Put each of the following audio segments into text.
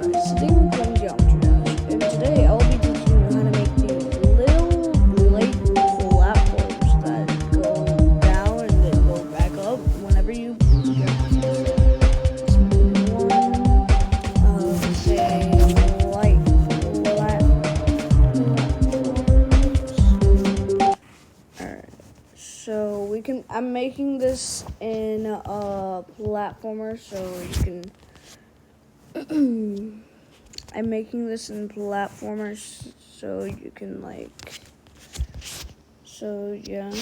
Sitting Playing Geometry Dash, and today I'll be teaching you how to make these little light platforms that go down and then go back up whenever you get one say light platforms. Alright, so I'm making this in a platformer so you can I'm making this in platformers so you can yeah.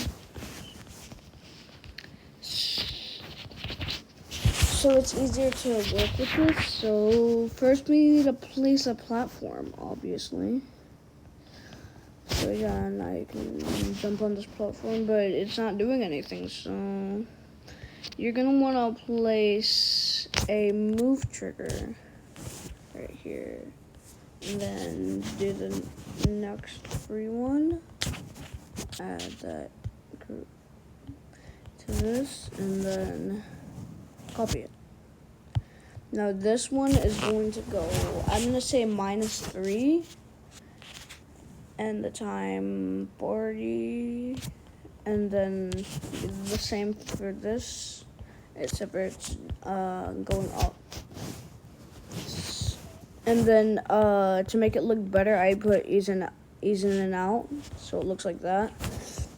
So it's easier to work with this. So first we need to place a platform, obviously. So yeah, now you can jump on this platform, but it's not doing anything. So you're gonna wanna place a move trigger right here. And then do the next free one. Add that group to this and then copy it. Now this one is going to go, I'm going to say -3 and the time 40 and then the same for this, except for it's going up. And then to make it look better, I put ease in and out, so it looks like that.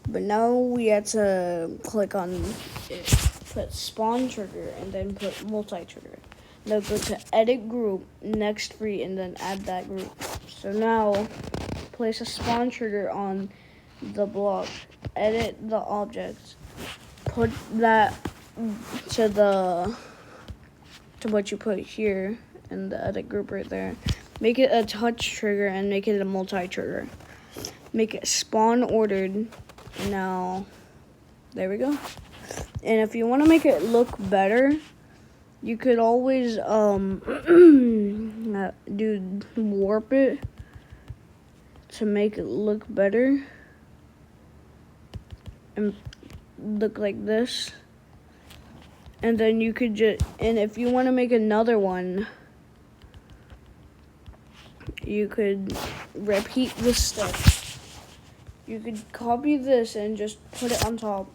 But now we have to click on it, put spawn trigger, and then put multi-trigger. Now go to edit group, next free, and then add that group. So now place a spawn trigger on the block, edit the object, put that to what you put here in the edit group right there. Make it a touch trigger and make it a multi-trigger. Make it spawn ordered. Now, there we go. And if you want to make it look better, you could always do warp it to make it look better and look like this. And then you could and if you want to make another one, you could repeat this step. You could copy this and just put it on top.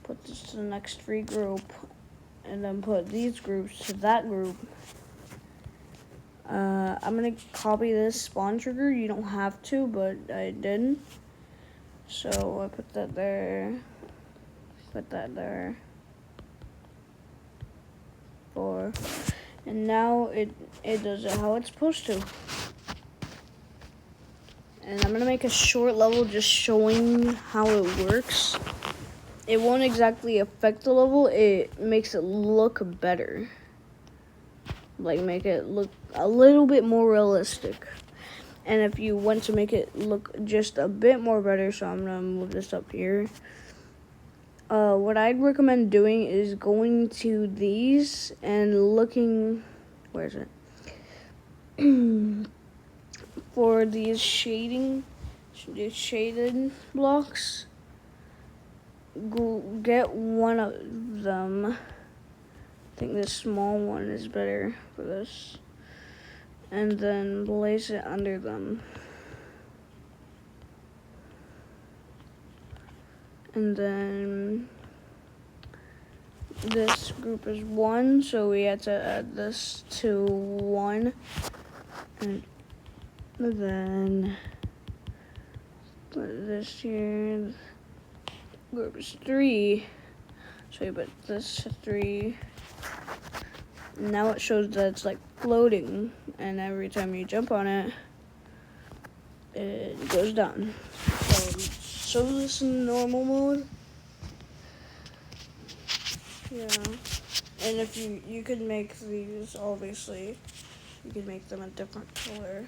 Put this to the next free group, and then put these groups to that group. I'm gonna copy this spawn trigger. You don't have to, but I did. So I put that there. Put that there. 4. And now it does it how it's supposed to. And I'm gonna make a short level just showing how it works. It won't exactly affect the level, it makes it look better. Like make it look a little bit more realistic. And if you want to make it look just a bit more better, so I'm gonna move this up here. What I'd recommend doing is going to these and looking, where is it? For these shaded blocks, get one of them. I think this small one is better for this. And then place it under them. And then this group is 1, so we had to add this to 1. And then put this here. Group is 3, so you put this to 3. Now it shows that it's like floating, and every time you jump on it, it goes down. So show this in normal mode. Yeah, and if you could make these, obviously, you could make them a different color,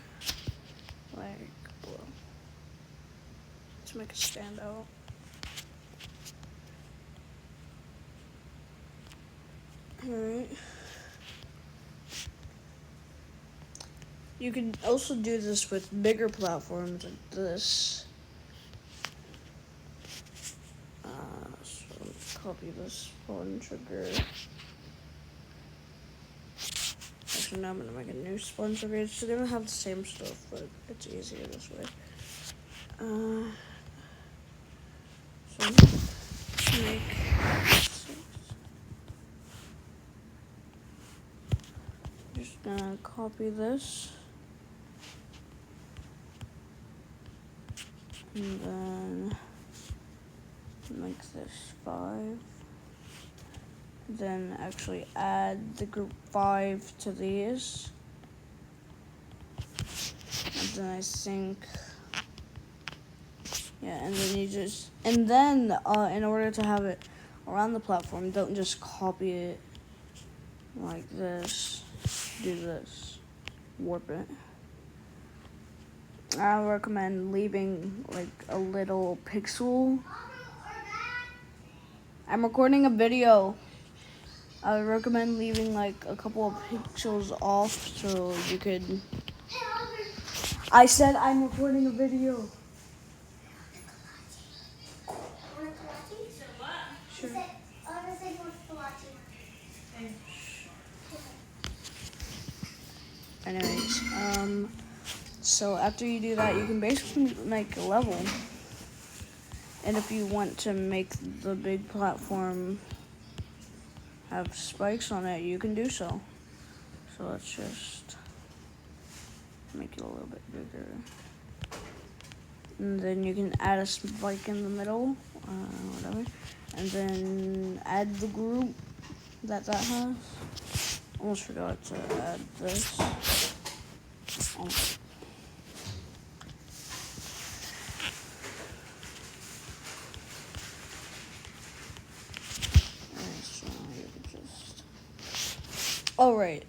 like blue, to make it stand out. Alright. You can also do this with bigger platforms like this. So copy this one trigger. so now I'm gonna make a new sponge. Okay, it's gonna have the same stuff, but it's easier this way. So make 6. Just gonna copy this. And then make this 5. Then actually add the group 5 to these. And then I think, yeah, and then you just, and then in order to have it around the platform, don't just copy it like this. Do this, warp it. I recommend leaving like a little pixel. I'm recording a video. I would recommend leaving like a couple of pixels off so you could. I said I'm recording a video. Sure. Anyways, so after you do that, you can basically make a level. And if you want to make the big platform have spikes on it, you can do so. So let's just make it a little bit bigger. And then you can add a spike in the middle, whatever. And then add the group that has. Almost forgot to add this. Oh. So you can just. Oh right.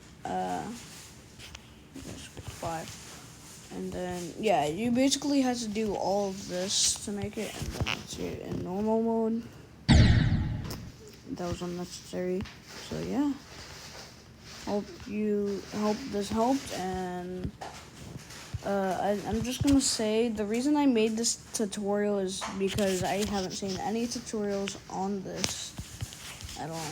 Just pick 5. And then yeah, you basically have to do all of this to make it, and then it's in normal mode. That was unnecessary. So yeah. Hope this helped, and I'm just gonna say the reason I made this tutorial is because I haven't seen any tutorials on this at all.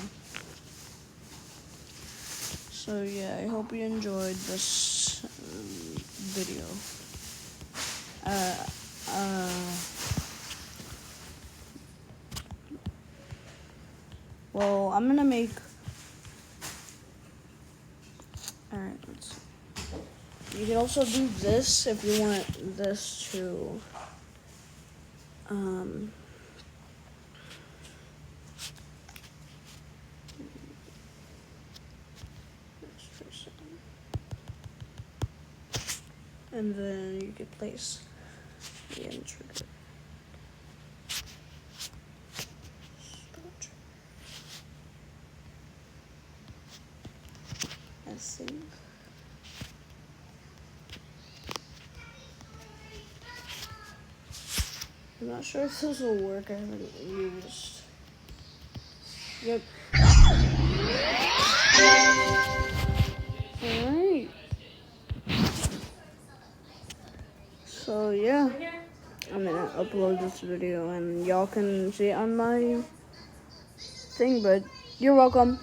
So yeah, I hope you enjoyed this video. Well, I'm gonna make. Alright, let's see. You can also do this if you want this to and then you could place the end trigger. I think. I'm not sure if this will work. I haven't used. Yep. Alright. So yeah, I'm gonna upload this video and y'all can see it on my thing, but you're welcome.